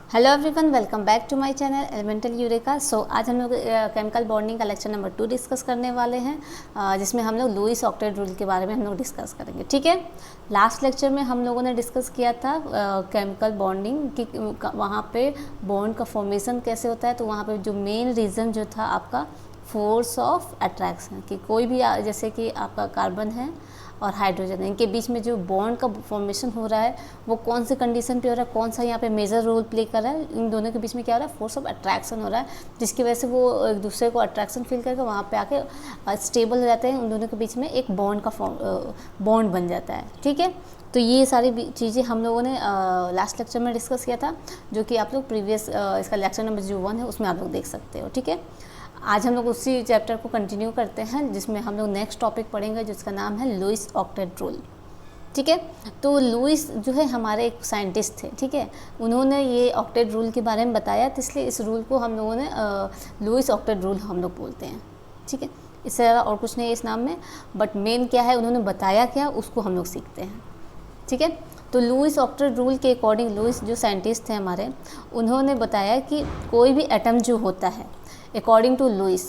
Hello everyone, welcome back to my channel Elemental Eureka. So आज हम लोग chemical bonding का लेक्चर नंबर 2 डिस्कस करने वाले हैं, जिसमें हम लोग लुईस ऑक्टेट रूल के बारे में हम लोग डिस्कस करेंगे। ठीक है, लास्ट लेक्चर में हम लोगों ने डिस्कस किया था केमिकल बॉन्डिंग कि वहाँ पे बॉन्ड का फॉर्मेशन कैसे होता है। तो वहाँ पे जो मेन रीज़न जो था आपका फोर्स ऑफ अट्रैक्शन, कि कोई भी जैसे कि आपका कार्बन है और हाइड्रोजन, इनके बीच में जो बॉन्ड का फॉर्मेशन हो रहा है वो कौन सी कंडीशन पे हो रहा है, कौन सा यहाँ पे मेजर रोल प्ले कर रहा है। इन दोनों के बीच में क्या हो रहा है, फोर्स ऑफ अट्रैक्शन हो रहा है, जिसकी वजह से वो एक दूसरे को अट्रैक्शन फील करके वहाँ पे आके स्टेबल हो जाते हैं। उन दोनों के बीच में एक बॉन्ड का बॉन्ड बन जाता है। ठीक है, तो ये सारी चीज़ें हम लोगों ने लास्ट लेक्चर में डिस्कस किया था, जो कि आप लोग प्रीवियस इसका लेक्चर नंबर जो 1 है उसमें आप लोग देख सकते हो। ठीक है, आज हम लोग उसी चैप्टर को कंटिन्यू करते हैं, जिसमें हम लोग नेक्स्ट टॉपिक पढ़ेंगे जिसका नाम है लुईस ऑक्टेट रूल। ठीक है, तो लुईस जो है हमारे एक साइंटिस्ट थे। ठीक है, उन्होंने ये ऑक्टेट रूल के बारे में बताया, तो इसलिए इस रूल को हम लोगों ने लुईस ऑक्टेट रूल हम लोग बोलते हैं। ठीक है, इससे ज़्यादा और कुछ नहीं है इस नाम में, बट मेन क्या है, उन्होंने बताया क्या उसको हम लोग सीखते हैं। ठीक है, तो लुईस ऑक्टेट रूल के अकॉर्डिंग लुईस जो साइंटिस्ट थे हमारे, उन्होंने बताया कि कोई भी एटम जो होता है अकॉर्डिंग टू लुईस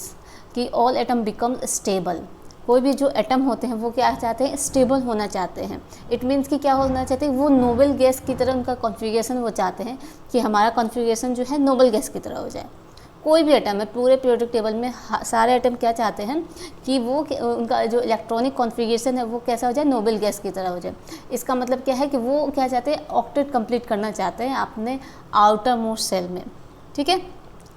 कि ऑल एटम बिकम स्टेबल। कोई भी जो एटम होते हैं वो क्या चाहते हैं, स्टेबल होना चाहते हैं। इट मीन्स कि क्या होना चाहते हैं, वो नोबल गैस की तरह उनका कॉन्फ़िगरेशन वो चाहते हैं कि हमारा कॉन्फ़िगरेशन जो है नोबल गैस की तरह हो जाए। कोई भी एटम है पूरे पीरियोडिक टेबल में, सारे एटम क्या चाहते हैं कि वो उनका जो इलेक्ट्रॉनिक कॉन्फ़िगरेशन है वो कैसा हो जाए, नोबल गैस की तरह हो जाए। इसका मतलब क्या है कि वो क्या चाहते हैं, ऑक्टेट कंप्लीट करना चाहते हैं अपने आउटर मोस्ट सेल में। ठीक है,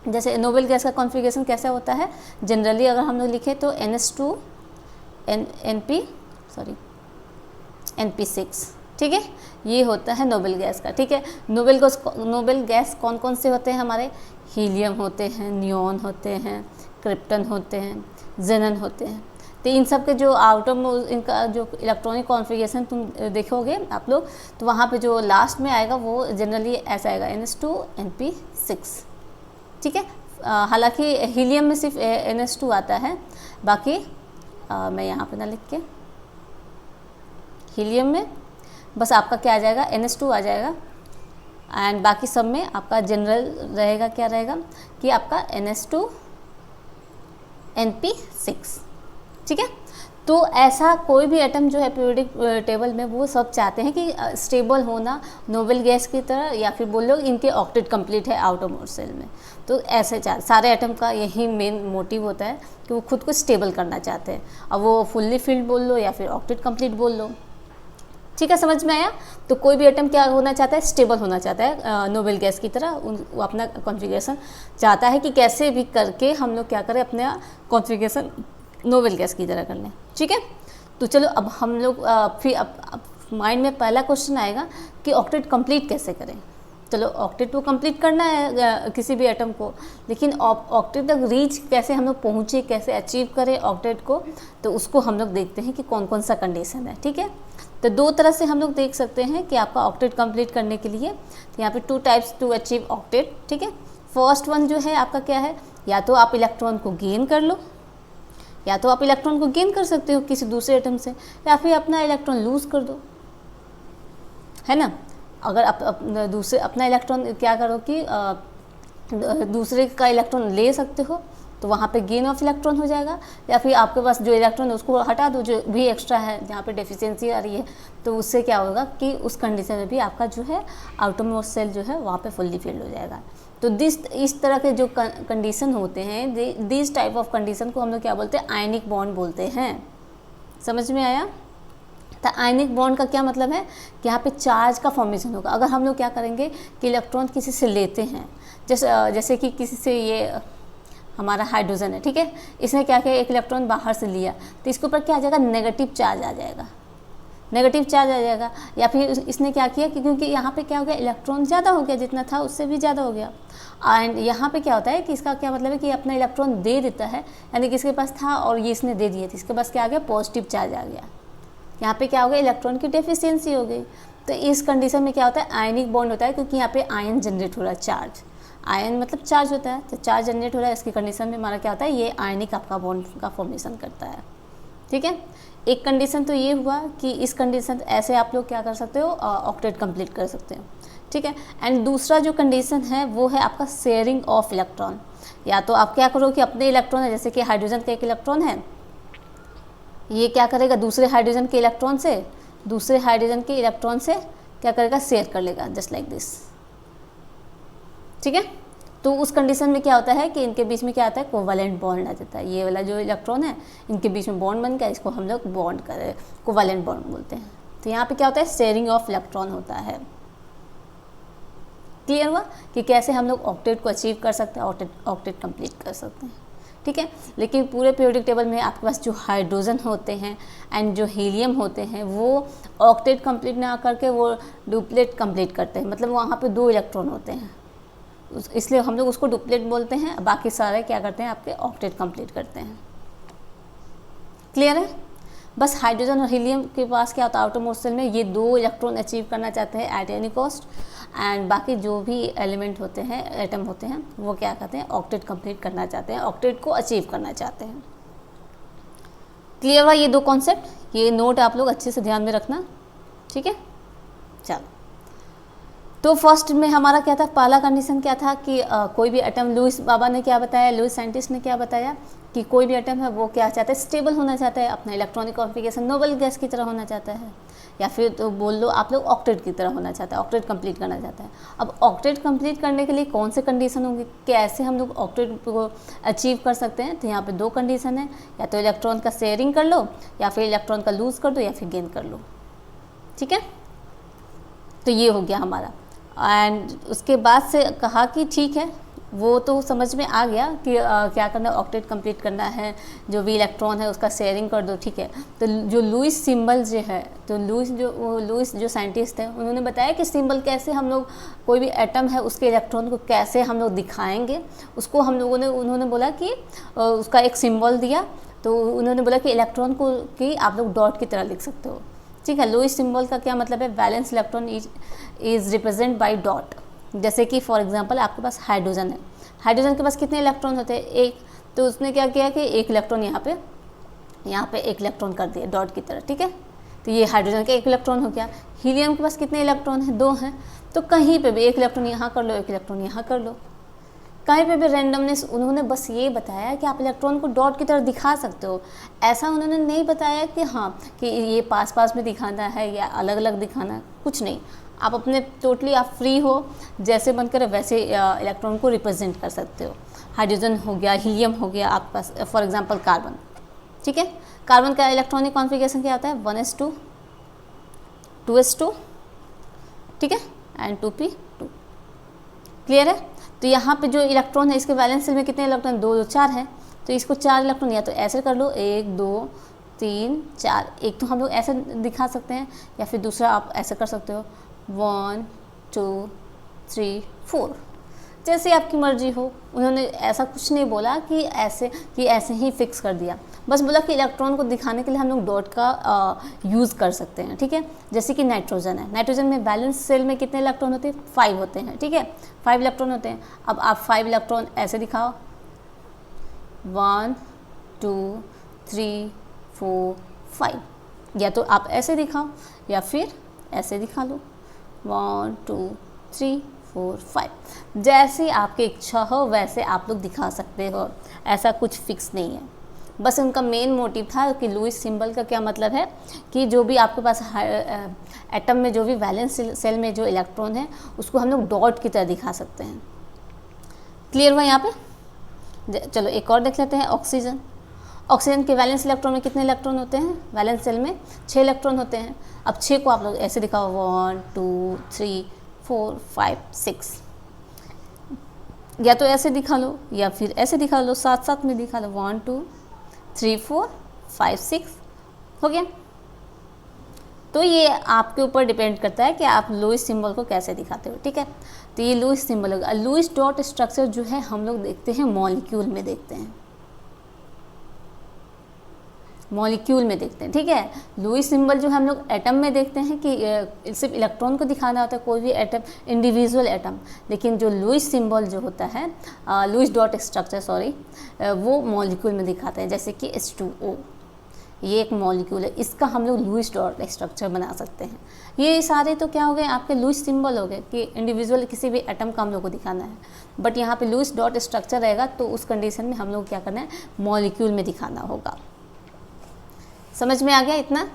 जैसे नोबल गैस का कॉन्फ़िगरेशन कैसा होता है, जनरली अगर हम लोग लिखें तो NH2 NP6। ठीक है, ये होता है नोबल गैस का। ठीक है, नोबल गैस कौन कौन से होते हैं हमारे, हीलियम होते हैं, नियॉन होते हैं, क्रिप्टन होते हैं, जेनन होते हैं। तो इन सब के जो आउटर में इनका जो इलेक्ट्रॉनिक कॉन्फ़िगरेशन तुम देखोगे आप लोग, तो वहाँ पे जो लास्ट में आएगा वो जनरली ऐसा आएगा NH2 NP6। ठीक है, हालांकि हीलियम में सिर्फ NH2 आता है, बाकी मैं यहाँ पे ना लिख के, हीलियम में बस आपका क्या आ जाएगा, NH2 आ जाएगा, एंड बाकी सब में आपका जनरल रहेगा, क्या रहेगा कि आपका NH2 NP6। ठीक है, तो ऐसा कोई भी एटम जो है पीरियोडिक टेबल में वो सब चाहते हैं कि स्टेबल होना नोबल गैस की तरह, या फिर बोल लो इनके ऑक्टेट कंप्लीट है आउटर मोस्ट सेल में। तो ऐसे सारे एटम का यही मेन मोटिव होता है कि वो खुद को स्टेबल करना चाहते हैं। अब वो फुल्ली फिल्ड बोल लो या फिर ऑक्टेट कंप्लीट बोल लो। ठीक है, समझ में आया। तो कोई भी एटम क्या होना चाहता है, स्टेबल होना चाहता है नोबल गैस की तरह। वो अपना कॉन्फ़िगरेशन चाहता है कि कैसे भी करके हम लोग क्या करें, अपना कॉन्फ़िगरेशन नोबल गैस की तरह कर लें। ठीक है, तो चलो अब हम लोग फिर अब माइंड में पहला क्वेश्चन आएगा कि ऑक्टेट कंप्लीट कैसे करें। चलो, ऑक्टेट तो कंप्लीट करना है किसी भी एटम को, लेकिन ऑक्टेट तक रीच कैसे हम लोग पहुँचे, कैसे अचीव करें ऑक्टेट को, तो उसको हम लोग देखते हैं कि कौन कौन सा कंडीशन है। ठीक है, तो दो तरह से हम लोग देख सकते हैं कि आपका ऑक्टेट कंप्लीट करने के लिए यहाँ पे 2 टाइप्स टू अचीव ऑक्टेट। ठीक है, फर्स्ट वन जो है आपका क्या है, या तो आप इलेक्ट्रॉन को गेन कर लो, या तो आप इलेक्ट्रॉन को गेन कर सकते हो किसी दूसरे एटम से, या फिर अपना इलेक्ट्रॉन लूज़ कर दो, है ना। अगर आप दूसरे अपना इलेक्ट्रॉन क्या करो कि दूसरे का इलेक्ट्रॉन ले सकते हो, तो वहाँ पे गेन ऑफ इलेक्ट्रॉन हो जाएगा, या फिर आपके पास जो इलेक्ट्रॉन है उसको हटा दो, जो भी एक्स्ट्रा है जहाँ पे डेफिशिएंसी आ रही है, तो उससे क्या होगा कि उस कंडीशन में भी आपका जो है आउटर मोस्ट सेल जो है वहाँ पे फुल्ली फिल्ड हो जाएगा। तो इस तरह के जो कंडीशन होते हैं, दिस टाइप ऑफ कंडीशन को हम लोग क्या बोलते हैं, आयनिक बॉन्ड बोलते हैं। समझ में आया। तो आयनिक बॉन्ड का क्या मतलब है कि यहाँ पे चार्ज का फॉर्मेशन होगा। अगर हम लोग क्या करेंगे कि इलेक्ट्रॉन किसी से लेते हैं, जैसे कि किसी से ये हमारा हाइड्रोजन है, ठीक है, इसने क्या किया, एक इलेक्ट्रॉन बाहर से लिया, तो इसके ऊपर क्या आ जाएगा, नेगेटिव चार्ज आ जाएगा, नेगेटिव चार्ज आ जाएगा। या फिर इसने क्या किया कि क्योंकि यहाँ पे क्या हो गया, इलेक्ट्रॉन ज़्यादा हो गया, जितना था उससे भी ज़्यादा हो गया। एंड यहाँ पे क्या होता है कि इसका क्या मतलब है कि अपना इलेक्ट्रॉन दे देता है, यानी कि इसके पास था और ये इसने दे दिया था, इसके पास क्या आ गया, पॉजिटिव चार्ज आ गया। यहाँ पे क्या हो गया, इलेक्ट्रॉन की डेफिशिएंसी हो गई। तो इस कंडीशन में क्या होता है, आयनिक बॉन्ड होता है, क्योंकि यहाँ पे आयन जनरेट हो रहा है, चार्ज, आयन मतलब चार्ज होता है, तो चार्ज जनरेट हो रहा है। इसकी कंडीशन में हमारा क्या होता है, ये आयनिक आपका बॉन्ड का फॉर्मेशन करता है। ठीक है, एक कंडीशन तो ये हुआ कि इस कंडीशन ऐसे आप लोग क्या कर सकते हो, ऑक्टेट कंप्लीट कर सकते हो। ठीक है। एंड दूसरा जो कंडीशन है वो है आपका शेयरिंग ऑफ इलेक्ट्रॉन। या तो आप क्या करो कि अपने इलेक्ट्रॉन है, जैसे कि हाइड्रोजन का एक इलेक्ट्रॉन है, ये क्या करेगा दूसरे हाइड्रोजन के इलेक्ट्रॉन से क्या करेगा, शेयर कर लेगा, जस्ट लाइक दिस, ठीक है। तो उस कंडीशन में क्या होता है कि इनके बीच में क्या आता है, कोवैलेंट बॉन्ड आ जाता है। ये वाला जो इलेक्ट्रॉन है इनके बीच में बॉन्ड बन गया, इसको हम लोग बॉन्ड करें, कोवैलेंट बॉन्ड बोलते हैं। तो यहाँ पे क्या होता है, शेयरिंग ऑफ इलेक्ट्रॉन होता है। क्लियर हुआ कि कैसे हम लोग ऑक्टेट को अचीव कर सकते हैं, ऑक्टेट कंप्लीट कर सकते हैं, ठीक है। लेकिन पूरे पीरियोडिक टेबल में आपके पास जो हाइड्रोजन होते हैं एंड जो हीलियम होते हैं वो ऑक्टेट कंप्लीट ना करके वो डुप्लेट कंप्लीट करते हैं, मतलब वहाँ पे 2 इलेक्ट्रॉन होते हैं, इसलिए हम लोग उसको डुप्लेट बोलते हैं। बाकी सारे क्या करते हैं, आपके ऑक्टेट कंप्लीट करते हैं। क्लियर है। बस हाइड्रोजन और हीलियम के पास क्या होता है, आउटरमोस्ट शेल में ये 2 इलेक्ट्रॉन अचीव करना चाहते हैं एट एनी कॉस्ट, एंड बाकी जो भी एलिमेंट होते हैं, एटम होते हैं, वो क्या करते हैं, ऑक्टेट कंप्लीट करना चाहते हैं, ऑक्टेट को अचीव करना चाहते हैं। क्लियर हुआ ये 2 कॉन्सेप्ट, ये नोट आप लोग अच्छे से ध्यान में रखना, ठीक है। चलो, तो फर्स्ट में हमारा क्या था, पहला कंडीशन क्या था कि कोई भी एटम, लुईस बाबा ने क्या बताया, लुईस साइंटिस्ट ने क्या बताया कि कोई भी एटम है वो क्या चाहता है, स्टेबल होना चाहता है, अपना इलेक्ट्रॉनिक कॉन्फिगरेशन नोबल गैस की तरह होना चाहता है, या फिर तो बोल लो आप लोग ऑक्टेट की तरह होना चाहता है, ऑक्टेट कंप्लीट करना चाहता है। अब ऑक्टेट कंप्लीट करने के लिए कौन से कंडीशन होंगे, कैसे हम लोग ऑक्टेट को अचीव कर सकते हैं, तो यहाँ पे 2 कंडीशन है, या तो इलेक्ट्रॉन का शेयरिंग कर लो, या फिर इलेक्ट्रॉन का लूज कर दो, या फिर गेन कर लो, ठीक है। तो ये हो गया हमारा। एंड उसके बाद से कहा कि ठीक है, वो तो समझ में आ गया कि क्या करना है, ऑक्टेट कंप्लीट करना है, जो भी इलेक्ट्रॉन है उसका शेयरिंग कर दो, ठीक है। तो जो लुईस सिंबल जो है, तो लुईस जो साइंटिस्ट हैं उन्होंने बताया कि सिंबल कैसे हम लोग, कोई भी एटम है उसके इलेक्ट्रॉन को कैसे हम लोग दिखाएंगे, उसको हम लोगों ने, उन्होंने बोला कि उसका एक सिंबल दिया, तो उन्होंने बोला कि इलेक्ट्रॉन को कि आप लोग डॉट की तरह लिख सकते हो, ठीक है। लुईस सिंबल का क्या मतलब है, valence electron is represent by dot. जैसे कि फॉर एग्जांपल आपके पास हाइड्रोजन है, हाइड्रोजन के पास कितने इलेक्ट्रॉन होते हैं, 1, तो उसने क्या किया कि 1 इलेक्ट्रॉन यहाँ पे 1 इलेक्ट्रॉन कर दिया डॉट की तरह, ठीक है। तो ये हाइड्रोजन का 1 इलेक्ट्रॉन हो गया। हीलियम के पास कितने इलेक्ट्रॉन हैं, 2 हैं, तो कहीं पे भी 1 इलेक्ट्रॉन यहाँ कर लो, 1 इलेक्ट्रॉन यहाँ कर लो, कहीं पे भी रैंडमनेस। उन्होंने बस ये बताया कि आप इलेक्ट्रॉन को डॉट की तरह दिखा सकते हो, ऐसा उन्होंने नहीं बताया कि हाँ कि ये पास में दिखाना है या अलग अलग दिखाना है, कुछ नहीं। आप अपने टोटली आप फ्री हो, जैसे मन करे वैसे इलेक्ट्रॉन को रिप्रेजेंट कर सकते हो। हाइड्रोजन हो गया, हीलियम हो गया, आपके पास फॉर एग्जांपल कार्बन, ठीक है। कार्बन का इलेक्ट्रॉनिक कॉन्फ़िगरेशन क्या होता है, 1s2 2s2, ठीक है, एंड 2p2। क्लियर है। तो यहाँ पे जो इलेक्ट्रॉन है इसके वैलेंस शेल में कितने इलेक्ट्रॉन, 2 2 4 है, तो इसको 4 इलेक्ट्रॉन या तो ऐसे कर लो, 1 2 3 4, एक तो हम लोग ऐसे दिखा सकते हैं, या फिर दूसरा आप ऐसे कर सकते हो, 1 2 3 4, जैसे आपकी मर्जी हो। उन्होंने ऐसा कुछ नहीं बोला कि ऐसे ही फिक्स कर दिया, बस बोला कि इलेक्ट्रॉन को दिखाने के लिए हम लोग डॉट का यूज़ कर सकते हैं, ठीक है। जैसे कि नाइट्रोजन है, नाइट्रोजन में बैलेंस शेल में कितने इलेक्ट्रॉन होते हैं, 5 होते हैं, ठीक है, 5 इलेक्ट्रॉन होते हैं। अब आप 5 इलेक्ट्रॉन ऐसे दिखाओ, 1 2 3 4 5, या तो आप ऐसे दिखाओ या फिर ऐसे दिखा लो, 1 2 3 4 5, जैसे आपकी इच्छा हो वैसे आप लोग दिखा सकते हो, ऐसा कुछ फिक्स नहीं है। बस उनका मेन मोटिव था कि लुईस सिंबल का क्या मतलब है कि जो भी आपके पास एटम में जो भी वैलेंस सेल में जो इलेक्ट्रॉन है उसको हम लोग डॉट की तरह दिखा सकते हैं। क्लियर हुआ यहाँ पे। चलो एक और देख लेते हैं, ऑक्सीजन। ऑक्सीजन के वैलेंस इलेक्ट्रॉन में कितने इलेक्ट्रॉन होते हैं, वैलेंस सेल में 6 इलेक्ट्रॉन होते हैं। अब 6 को आप लोग ऐसे दिखाओ, 1 2 3 4 5 6, या तो ऐसे दिखा लो या फिर ऐसे दिखा लो, साथ साथ में दिखा लो, 1 2 3 4 5 6, हो गया। तो ये आपके ऊपर डिपेंड करता है कि आप लुईस सिंबल को कैसे दिखाते हो, ठीक है। तो ये लुईस सिंबल होगा। लुईस डॉट स्ट्रक्चर जो है हम लोग देखते हैं मॉलिक्यूल में देखते हैं, मॉलिक्यूल में देखते हैं, ठीक है। लुईस सिंबल जो हम लोग एटम में देखते हैं कि सिर्फ इलेक्ट्रॉन को दिखाना होता है, कोई भी एटम, इंडिविजुअल एटम। लेकिन जो लुईस सिंबल जो होता है, लुईस डॉट स्ट्रक्चर सॉरी, वो मॉलिक्यूल में दिखाते हैं, जैसे कि H2O, ये एक मॉलिक्यूल है, इसका हम लोग लुईस डॉट स्ट्रक्चर बना सकते हैं। ये सारे तो क्या हो गए आपके लुईस सिंबल हो गए कि इंडिविजुअल किसी भी एटम का हम लोग को दिखाना है, बट यहाँ पे लुईस डॉट स्ट्रक्चर रहेगा तो उस कंडीशन में हम लोग क्या करना है, मॉलिक्यूल में दिखाना होगा। समझ में आ गया इतना?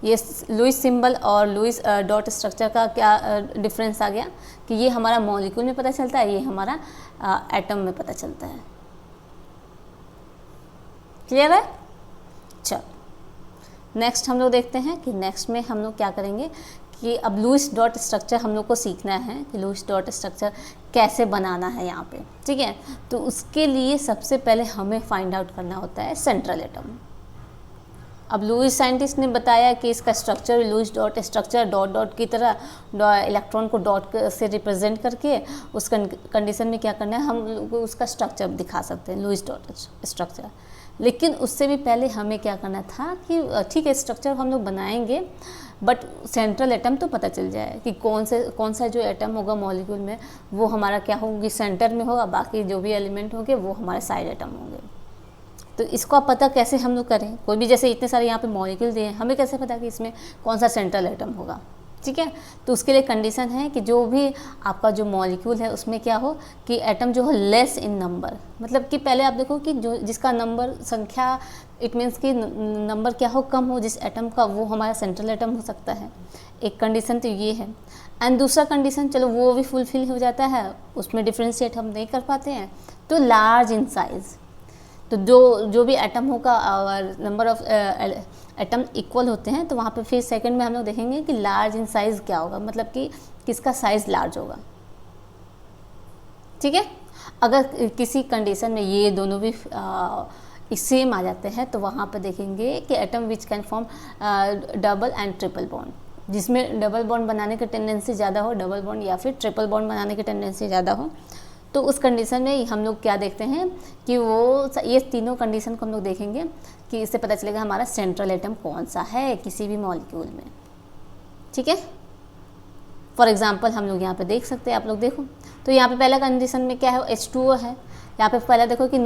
ये लुईस सिंबल और लुईस डॉट स्ट्रक्चर का क्या डिफरेंस आ गया कि ये हमारा मॉलिक्यूल में पता चलता है, ये हमारा एटम में पता चलता है। क्लियर है? चलो नेक्स्ट हम लोग देखते हैं कि नेक्स्ट में हम लोग क्या करेंगे कि अब लुईस डॉट स्ट्रक्चर हम लोग को सीखना है कि लुईस डॉट स्ट्रक्चर कैसे बनाना है यहाँ पे, ठीक है। तो उसके लिए सबसे पहले हमें फाइंड आउट करना होता है सेंट्रल एटम। अब लुईस साइंटिस्ट ने बताया कि इसका structure Lewis dot structure dot dot की तरह इलेक्ट्रॉन को डॉट से रिप्रेजेंट करके उस कंडीशन में क्या करना है, हम लोग उसका स्ट्रक्चर दिखा सकते हैं लुईस डॉट स्ट्रक्चर। लेकिन उससे भी पहले हमें क्या करना था कि ठीक है स्ट्रक्चर हम लोग बनाएंगे, बट सेंट्रल एटम तो पता चल जाए कि कौन सा जो एटम होगा मॉलिक्यूल में वो हमारा क्या होगी, सेंटर में होगा, बाकी जो भी एलिमेंट होंगे वो हमारे साइड एटम होंगे। तो इसको आप पता कैसे हम लोग करें, कोई भी जैसे इतने सारे यहाँ पे मॉलिक्यूल दिए हैं, हमें कैसे पता कि इसमें कौन सा सेंट्रल एटम होगा, ठीक है। तो उसके लिए कंडीशन है कि जो भी आपका जो मॉलिक्यूल है उसमें क्या हो कि एटम जो हो लेस इन नंबर, मतलब कि पहले आप देखो कि जो जिसका नंबर संख्या, इट मीन्स कि नंबर क्या हो, कम हो जिस एटम का, वो हमारा सेंट्रल एटम हो सकता है। एक कंडीशन तो ये है। एंड दूसरा कंडीशन चलो वो भी फुलफिल हो जाता है, उसमें डिफ्रेंशिएट हम नहीं कर पाते हैं, तो लार्ज इन साइज़। तो जो भी एटम होगा और नंबर ऑफ एटम इक्वल होते हैं तो वहाँ पे फिर सेकंड में हम लोग देखेंगे कि लार्ज इन साइज़ क्या होगा, मतलब कि किसका साइज़ लार्ज होगा, ठीक है। अगर किसी कंडीशन में ये दोनों भी सेम आ जाते हैं तो वहाँ पे देखेंगे कि atom which can form double and triple bond, जिसमें डबल बॉन्ड बनाने की टेंडेंसी ज़्यादा हो, डबल बॉन्ड या फिर ट्रिपल बॉन्ड बनाने की टेंडेंसी ज़्यादा हो। तो उस कंडीशन में हम लोग क्या देखते हैं कि वो ये तीनों कंडीशन को हम लोग देखेंगे कि इससे पता चलेगा हमारा सेंट्रल एटम कौन सा है किसी भी मॉलिक्यूल में, ठीक है। फॉर एग्जांपल हम लोग यहाँ पे देख सकते हैं, आप लोग देखो तो यहाँ पे पहला कंडीशन में क्या है, H2O है। यहाँ पे पहला देखो कि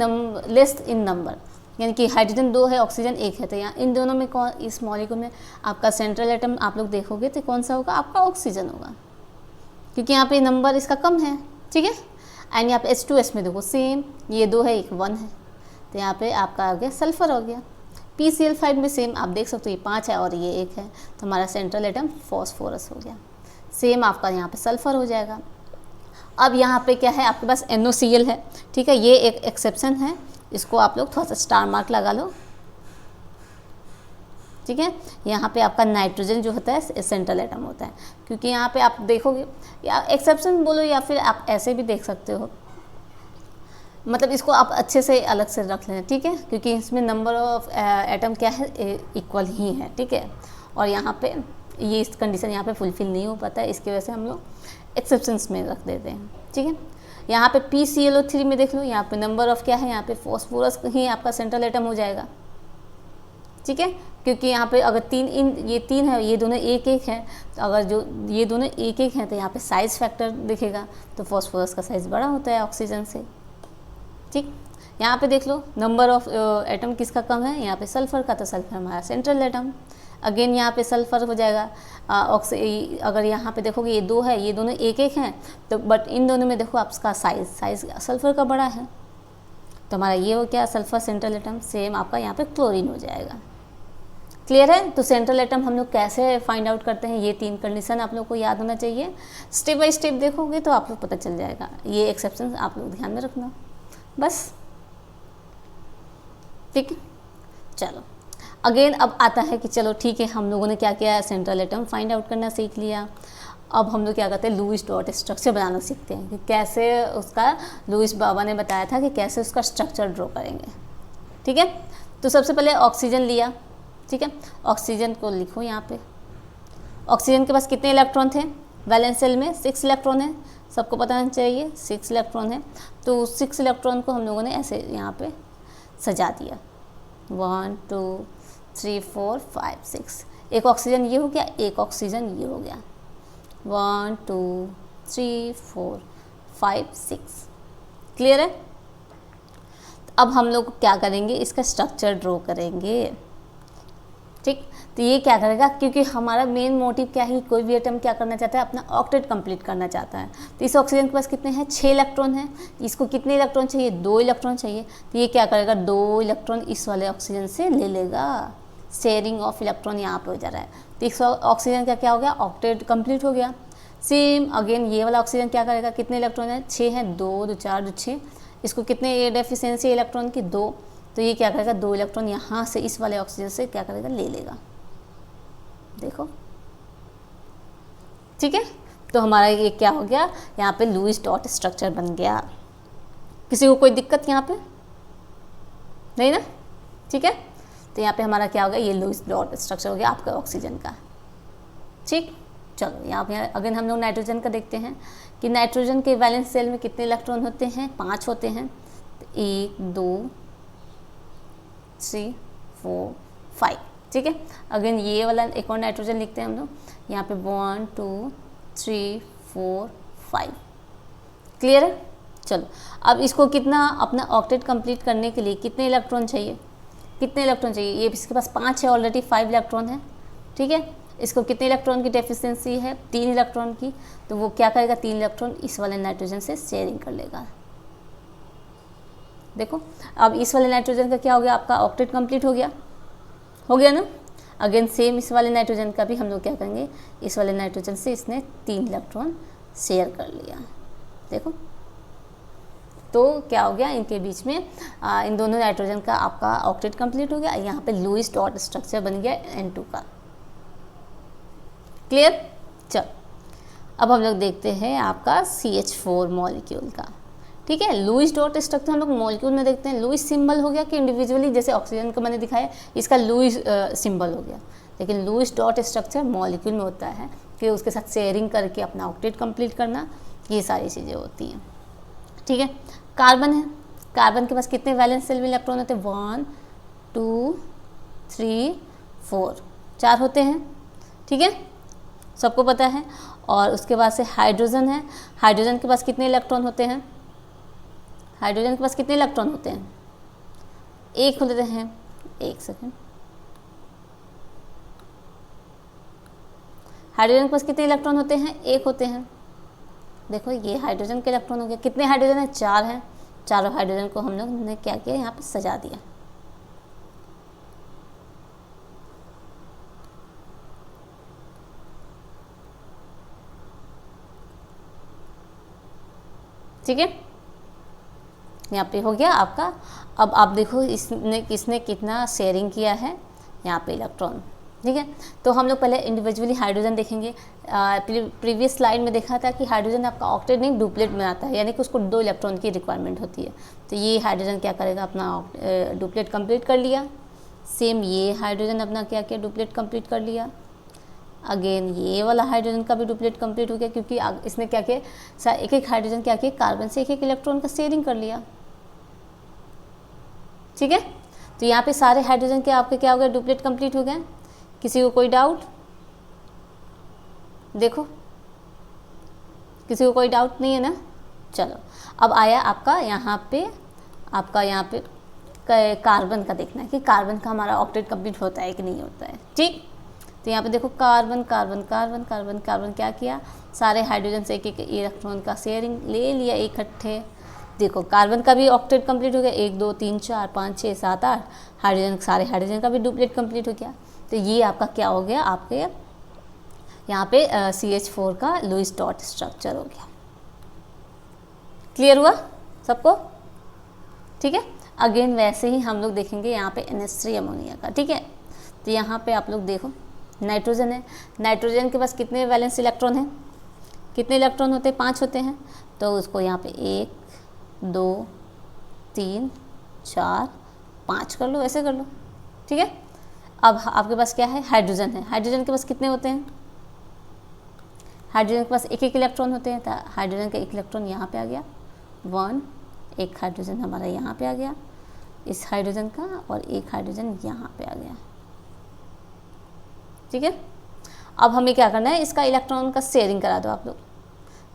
लेस इन नंबर, यानी कि हाइड्रोजन 2 है, ऑक्सीजन 1 है। तो यहाँ इन दोनों में कौन, इस मॉलिक्यूल में आपका सेंट्रल एटम आप लोग देखोगे तो कौन सा होगा, आपका ऑक्सीजन होगा, क्योंकि यहाँ पे नंबर इसका कम है, ठीक है। एंड यहाँ पे H2S में देखो सेम, ये 2 है, एक 1 है, तो यहाँ पे आपका आ गया सल्फर हो गया। PCl5 में सेम आप देख सकते हो, ये 5 है और ये 1 है, तो हमारा सेंट्रल एटम फॉस्फोरस हो गया। सेम आपका यहाँ पे सल्फर हो जाएगा। अब यहाँ पे क्या है, आपके पास NOCl है, ठीक है, ये एक एक्सेप्शन है, इसको आप लोग थोड़ा सा स्टार मार्क लगा लो, ठीक है। यहाँ पे आपका नाइट्रोजन जो होता है सेंट्रल एटम होता है, क्योंकि यहाँ पे आप देखोगे, या एक्सेप्शन बोलो या फिर आप ऐसे भी देख सकते हो, मतलब इसको आप अच्छे से अलग से रख लेना, ठीक है, क्योंकि इसमें नंबर ऑफ एटम क्या है, इक्वल ही है, ठीक है। और यहाँ पे ये इस कंडीशन यहाँ पे फुलफिल नहीं हो पाता है, इसकी वजह से हम लोग एक्सेप्शंस में रख देते हैं, ठीक है। यहाँ पे PClO3 में देख लो, यहाँ पे नंबर ऑफ क्या है, यहाँ पे फॉस्फोरस ही आपका सेंट्रल एटम हो जाएगा, ठीक है, क्योंकि यहाँ पे अगर ये तीन है, ये दोनों एक एक हैं, तो अगर जो ये दोनों एक एक हैं तो यहाँ पे साइज़ फैक्टर दिखेगा, तो फॉस्फोरस का साइज़ बड़ा होता है ऑक्सीजन से, ठीक। यहाँ पे देख लो नंबर ऑफ एटम किसका कम है, यहाँ पे सल्फर का, तो सल्फर हमारा सेंट्रल एटम। अगेन यहाँ पे सल्फर हो जाएगा, अगर यहाँ पे देखोगे ये 2 है, ये दोनों एक एक हैं, तो बट इन दोनों में देखो आपका साइज़ सल्फर का बड़ा है, तो हमारा ये हो क्या, सल्फर सेंट्रल एटम। सेम आपका यहाँ पे क्लोरीन हो जाएगा। क्लियर है? तो सेंट्रल एटम हम लोग कैसे फाइंड आउट करते हैं, ये 3 कंडीशन आप लोग को याद होना चाहिए। स्टेप बाय स्टेप देखोगे तो आप लोग पता चल जाएगा, ये एक्सेप्शन आप लोग ध्यान में रखना बस, ठीक है। चलो अगेन अब आता है कि चलो ठीक है, हम लोगों ने क्या किया, सेंट्रल एटम फाइंड आउट करना सीख लिया। अब हम लोग क्या करते हैं, लुईस डॉट स्ट्रक्चर बनाना सीखते हैं कि कैसे उसका, लुईस बाबा ने बताया था कि कैसे उसका स्ट्रक्चर ड्रॉ करेंगे, ठीक है। तो सबसे पहले ऑक्सीजन लिया, ठीक है, ऑक्सीजन को लिखो यहाँ पे। ऑक्सीजन के पास कितने इलेक्ट्रॉन थे, वैलेंस शेल में 6 इलेक्ट्रॉन है, सबको पता होना चाहिए 6 इलेक्ट्रॉन है। तो 6 इलेक्ट्रॉन को हम लोगों ने ऐसे यहाँ पे सजा दिया, 1 2 3 4 5 6। एक ऑक्सीजन ये हो गया, एक ऑक्सीजन ये हो गया, 1 2 3 4 5 6। क्लियर है? अब हम लोग क्या करेंगे, इसका स्ट्रक्चर ड्रॉ करेंगे। ठीक। तो ये क्या करेगा, क्योंकि हमारा मेन मोटिव क्या है, कोई भी एटम क्या करना चाहता है, अपना ऑक्टेट कंप्लीट करना चाहता है। तो इस ऑक्सीजन के पास कितने हैं, 6 इलेक्ट्रॉन हैं, इसको कितने इलेक्ट्रॉन चाहिए, 2 इलेक्ट्रॉन चाहिए। तो ये क्या करेगा, 2 इलेक्ट्रॉन इस वाले ऑक्सीजन से ले लेगा, शेयरिंग ऑफ इलेक्ट्रॉन यहाँ पे हो जा रहा है। तो इस ऑक्सीजन का क्या हो गया, ऑक्टेट कंप्लीट हो गया। सेम अगेन ये वाला ऑक्सीजन क्या करेगा, कितने इलेक्ट्रॉन है, 6 हैं, 2 2 4 2 6, इसको कितने डेफिशिएंसी इलेक्ट्रॉन की, 2। तो ये क्या करेगा, 2 इलेक्ट्रॉन यहाँ से इस वाले ऑक्सीजन से क्या करेगा, ले लेगा। देखो ठीक है। तो हमारा ये क्या हो गया, यहाँ पे लुईस डॉट स्ट्रक्चर बन गया। किसी को कोई दिक्कत यहाँ पे नहीं ना, ठीक है। तो यहाँ पे हमारा क्या हो गया, ये लुईस डॉट स्ट्रक्चर हो गया आपका ऑक्सीजन का। ठीक, चलो यहाँ पे अगेन हम लोग नाइट्रोजन का देखते हैं कि नाइट्रोजन के वैलेंस शेल में कितने इलेक्ट्रॉन होते हैं, 5 होते हैं। 1 2 3 4 5, ठीक है। अगेन ये वाला एक और नाइट्रोजन लिखते हैं हम लोग यहाँ पे, 1 2 3 4 5, क्लियर है। चलो अब इसको कितना, अपना ऑक्टेट कंप्लीट करने के लिए कितने इलेक्ट्रॉन चाहिए, कितने इलेक्ट्रॉन चाहिए, ये इसके पास 5 है ऑलरेडी, 5 इलेक्ट्रॉन है, ठीक है। इसको कितने इलेक्ट्रॉन की डेफिशिएंसी है, 3 इलेक्ट्रॉन की। तो वो क्या करेगा, 3 इलेक्ट्रॉन इस वाले नाइट्रोजन से शेयरिंग कर लेगा। देखो अब इस वाले नाइट्रोजन का क्या हो गया, आपका ऑक्टेट कंप्लीट हो गया ना। अगेन सेम इस वाले नाइट्रोजन का भी हम लोग क्या करेंगे, इस वाले नाइट्रोजन से इसने 3 इलेक्ट्रॉन शेयर कर लिया। देखो तो क्या हो गया, इनके बीच में इन दोनों नाइट्रोजन का आपका ऑक्टेट कंप्लीट हो गया। यहाँ पे लुईस डॉट स्ट्रक्चर बन गया N2 का, क्लियर। चल अब हम लोग देखते हैं आपका CH4 मॉलिक्यूल का, ठीक है। लुईस डॉट स्ट्रक्चर हम लोग मॉलिक्यूल में देखते हैं। लुईस सिंबल हो गया कि इंडिविजुअली, जैसे ऑक्सीजन का मैंने दिखाया इसका लुईस सिंबल हो गया, लेकिन लुईस डॉट स्ट्रक्चर मॉलिक्यूल में होता है कि उसके साथ शेयरिंग करके अपना ऑक्टेट कंप्लीट करना, ये सारी चीज़ें होती हैं, ठीक है। कार्बन है, कार्बन के पास कितने वैलेंस शेल में इलेक्ट्रॉन होते हैं, 1 2 3 4, 4 होते हैं, ठीक है, सबको पता है। और उसके बाद से हाइड्रोजन है, हाइड्रोजन के पास कितने इलेक्ट्रॉन होते हैं, हाइड्रोजन के पास कितने इलेक्ट्रॉन होते हैं, 1 होते हैं। 1 सेकेंड, हाइड्रोजन के पास कितने इलेक्ट्रॉन होते हैं, 1 होते हैं। देखो ये हाइड्रोजन के इलेक्ट्रॉन हो गया, कितने हाइड्रोजन है, 4 हैं। चारों हाइड्रोजन को हम लोग ने क्या किया, यहाँ पे सजा दिया। ठीक है, यहाँ पे हो गया आपका। अब आप देखो इसने कितना शेयरिंग किया है यहाँ पे इलेक्ट्रॉन, ठीक है। तो हम लोग पहले इंडिविजुअली हाइड्रोजन देखेंगे। प्रीवियस स्लाइड में देखा था कि हाइड्रोजन आपका ऑक्टेट नहीं डुप्लेट बनाता है, यानी कि उसको 2 इलेक्ट्रॉन की रिक्वायरमेंट होती है। तो ये हाइड्रोजन क्या करेगा, अपना डुप्लेट कंप्लीट कर लिया। सेम ये हाइड्रोजन अपना क्या किया, डुप्लेट कंप्लीट कर लिया। अगेन ये वाला हाइड्रोजन का भी डुप्लेट कंप्लीट हो गया, क्योंकि इसने क्या किया, एक एक हाइड्रोजन क्या किया, कार्बन से एक इलेक्ट्रॉन का शेयरिंग कर लिया, ठीक है। तो यहाँ पे सारे हाइड्रोजन के आपके क्या हो गए, डुप्लेट कंप्लीट हो गए। किसी को कोई डाउट, देखो किसी को कोई डाउट नहीं है ना। चलो अब आया आपका यहाँ पे कार्बन का देखना है कि कार्बन का हमारा ऑक्टेट कंप्लीट होता है कि नहीं होता है, ठीक। तो यहाँ पे देखो carbon carbon carbon carbon carbon क्या किया, सारे हाइड्रोजन से एक एक इलेक्ट्रॉन का शेयरिंग ले लिया इकट्ठे। देखो कार्बन का भी ऑक्टेट कंप्लीट हो गया, 1 2 3 4 5 6 7 8 हाइड्रोजन, सारे हाइड्रोजन का भी डुप्लेट कंप्लीट हो गया। तो ये आपका क्या हो गया, आपके यहाँ पे CH4 का लुईस डॉट स्ट्रक्चर हो गया। क्लियर हुआ सबको, ठीक है। अगेन वैसे ही हम लोग देखेंगे यहाँ पे NH3 अमोनिया का, ठीक है। तो यहाँ पे आप लोग देखो नाइट्रोजन है, नाइट्रोजन के पास कितने वैलेंस इलेक्ट्रॉन हैं, कितने इलेक्ट्रॉन होते हैं, 5 होते हैं। तो उसको यहाँ पे 1 2 3 4 5 कर लो, ऐसे कर लो, ठीक है। अब आपके पास क्या है, हाइड्रोजन है, हाइड्रोजन के पास कितने होते हैं, हाइड्रोजन के पास एक एक इलेक्ट्रॉन होते हैं। तो हाइड्रोजन का 1 इलेक्ट्रॉन यहाँ पे आ गया, 1, एक हाइड्रोजन हमारा यहाँ पे आ गया इस हाइड्रोजन का, और एक हाइड्रोजन यहाँ पे आ गया, ठीक है। अब हमें क्या करना है, इसका इलेक्ट्रॉन का शेयरिंग करा दो आप लोग।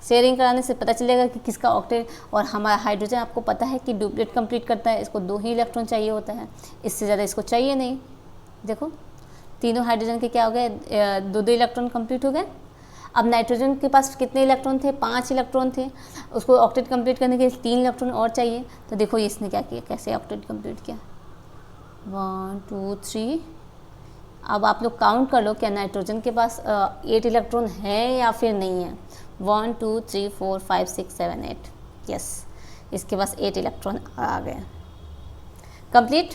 शेयरिंग कराने से पता चलेगा कि किसका ऑक्टेट, और हमारा हाइड्रोजन आपको पता है कि डुप्लेट कंप्लीट करता है, इसको 2 ही इलेक्ट्रॉन चाहिए होता है, इससे ज़्यादा इसको चाहिए नहीं। देखो तीनों हाइड्रोजन के क्या हो गए, 2-2 इलेक्ट्रॉन कंप्लीट हो गए। अब नाइट्रोजन के पास कितने इलेक्ट्रॉन थे, 5 इलेक्ट्रॉन थे, उसको ऑक्टेट कंप्लीट करने के लिए 3 इलेक्ट्रॉन और चाहिए। तो देखो इसने क्या किया, कैसे ऑक्टेट कंप्लीट किया, 1 2 3। अब आप लोग काउंट कर लो क्या नाइट्रोजन के पास 8 इलेक्ट्रॉन है या फिर नहीं है। 1 2 3 4 5 6 7 8, यस, इसके पास 8 इलेक्ट्रॉन आ गए, कंप्लीट।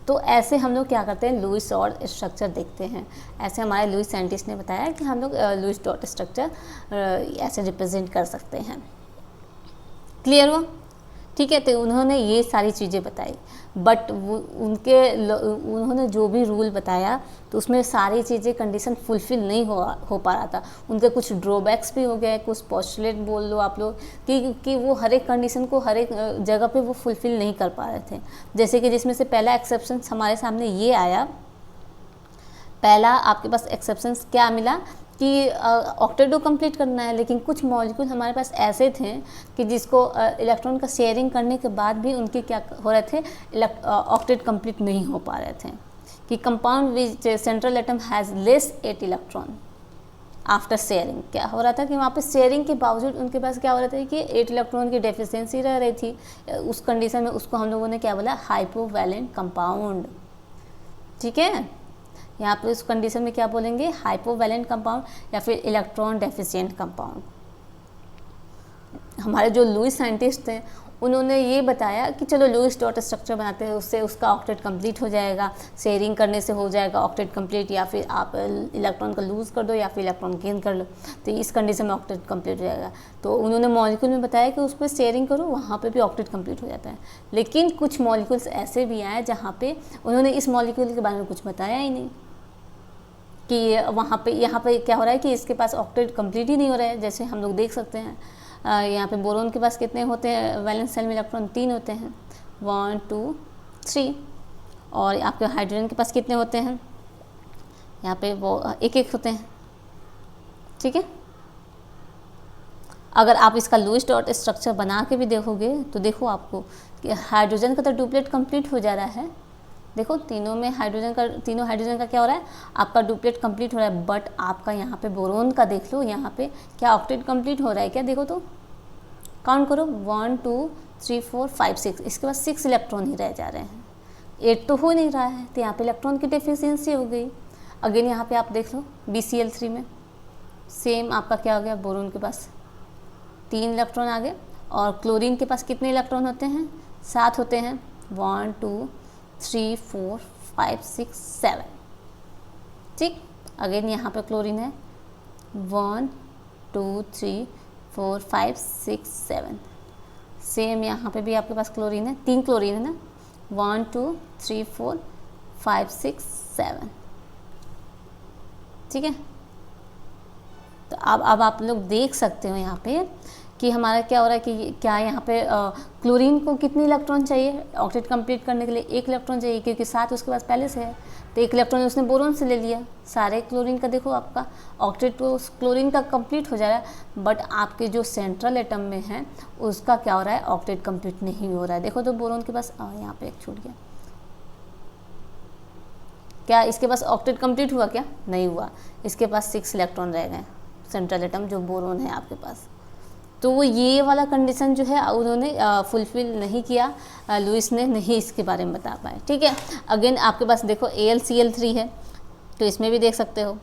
तो ऐसे हम लोग क्या करते हैं, लुईस डॉट स्ट्रक्चर देखते हैं। ऐसे हमारे लुईस साइंटिस्ट ने बताया कि हम लोग लुईस डॉट स्ट्रक्चर ऐसे रिप्रेजेंट कर सकते हैं। क्लियर हुआ, ठीक है। तो उन्होंने ये सारी चीज़ें बताई, बट उन्होंने जो भी रूल बताया तो उसमें सारी चीज़ें कंडीशन फुलफ़िल नहीं हो पा रहा था। उनके कुछ ड्रॉबैक्स भी हो गए, कुछ पोस्टुलेट बोल लो आप लोग कि वो हर एक कंडीशन को हर एक जगह पे वो फुलफ़िल नहीं कर पा रहे थे। जैसे कि जिसमें से पहला एक्सेप्शन हमारे सामने ये आया, पहला आपके पास एक्सेप्शंस क्या मिला कि ऑक्टेट कंप्लीट करना है, लेकिन कुछ मॉलिक्यूल हमारे पास ऐसे थे कि जिसको इलेक्ट्रॉन का शेयरिंग करने के बाद भी उनके क्या हो रहे थे, ऑक्टेट कंप्लीट नहीं हो पा रहे थे। कि compound which central atom has less 8 electron after sharing, क्या हो रहा था कि वहाँ पे शेयरिंग के बावजूद उनके पास क्या हो रहा था कि 8 इलेक्ट्रॉन की डेफिशिएंसी रह रही थी। उस कंडीशन में उसको हम लोगों ने क्या बोला, हाइपोवैलेंट कंपाउंड, ठीक है। यहाँ पे उस कंडीशन में क्या बोलेंगे, हाइपोवैलेंट कंपाउंड या फिर इलेक्ट्रॉन डेफिशिएंट कंपाउंड। हमारे जो लुईस साइंटिस्ट थे उन्होंने ये बताया कि चलो लुईस डॉट स्ट्रक्चर बनाते हैं, उससे उसका ऑक्टेट कंप्लीट हो जाएगा, शेयरिंग करने से हो जाएगा ऑक्टेट कंप्लीट, या फिर आप इलेक्ट्रॉन को लूज़ कर दो या फिर इलेक्ट्रॉन गेन कर लो, तो इस कंडीशन में ऑक्टेट कंप्लीट हो जाएगा। तो उन्होंने मॉलिक्यूल में बताया कि उस पर शेयरिंग करो, वहाँ पे भी ऑक्टेट कंप्लीट हो जाता है। लेकिन कुछ मॉलिक्यूल्स ऐसे भी आए जहाँ पे उन्होंने इस मॉलिक्यूल के बारे में कुछ बताया ही नहीं कि वहाँ पे यहाँ पे क्या हो रहा है कि इसके पास ऑक्टेट कंप्लीट ही नहीं हो रहा है। जैसे हम लोग देख सकते हैं यहाँ पे बोरोन के पास कितने होते हैं, वैलेंस शेल में इलेक्ट्रॉन 3 होते हैं, 1 2 3। और आपके हाइड्रोजन के पास कितने होते हैं, यहाँ पे वो 1-1 होते हैं, ठीक है। अगर आप इसका लुईस डॉट स्ट्रक्चर बना के भी देखोगे तो देखो आपको कि हाइड्रोजन का तो डुप्लेट कंप्लीट हो जा रहा है। देखो तीनों हाइड्रोजन का क्या हो रहा है, आपका डुप्लेट कंप्लीट हो रहा है। बट आपका यहाँ पे बोरोन का देख लो, यहाँ पे क्या ऑक्टेट कंप्लीट हो रहा है क्या, देखो तो काउंट करो, 1 2 3 4 5 6, इसके बाद 6 इलेक्ट्रॉन ही रह जा रहे हैं, 8 तो हो नहीं रहा है। तो यहाँ पे इलेक्ट्रॉन की डेफिशिएंसी हो गई। अगेन यहाँ पे आप देख लो BCl3 में सेम आपका क्या हो गया, बोरोन के पास 3 इलेक्ट्रॉन आ गए, और क्लोरीन के पास कितने इलेक्ट्रॉन होते हैं, 7 होते हैं, 1 2 3 4 5 6 7, ठीक। अगेन यहाँ पे क्लोरीन है 1 2 3 4 5 6 7, सेम यहाँ पे भी आपके पास क्लोरीन है, 3 क्लोरीन है ना, 1 2 3 4 5 6 7, ठीक है। तो अब आप लोग देख सकते हो यहाँ पे कि हमारा क्या हो रहा है कि क्या यहाँ पे क्लोरीन को कितने इलेक्ट्रॉन चाहिए ऑक्टेट कंप्लीट करने के लिए, 1 इलेक्ट्रॉन चाहिए, क्योंकि 7 उसके पास पहले से है। तो 1 इलेक्ट्रॉन उसने बोरोन से ले लिया। सारे क्लोरीन का देखो आपका ऑक्टेट तो क्लोरीन का कंप्लीट हो जा रहा है, बट आपके जो सेंट्रल एटम में है उसका क्या हो रहा है, ऑक्टेट कंप्लीट नहीं हो रहा है। देखो तो बोरोन के पास यहाँ पे एक छूट गया, क्या इसके पास ऑक्टेट कंप्लीट हुआ, क्या नहीं हुआ, इसके पास 6 इलेक्ट्रॉन रह गए सेंट्रल एटम जो बोरोन है आपके पास। तो वो ये वाला कंडीशन जो है उन्होंने फुलफिल नहीं किया, लुईस ने नहीं इसके बारे में बता पाए, ठीक है। अगेन आपके पास देखो AlCl3 है, तो इसमें भी देख सकते हो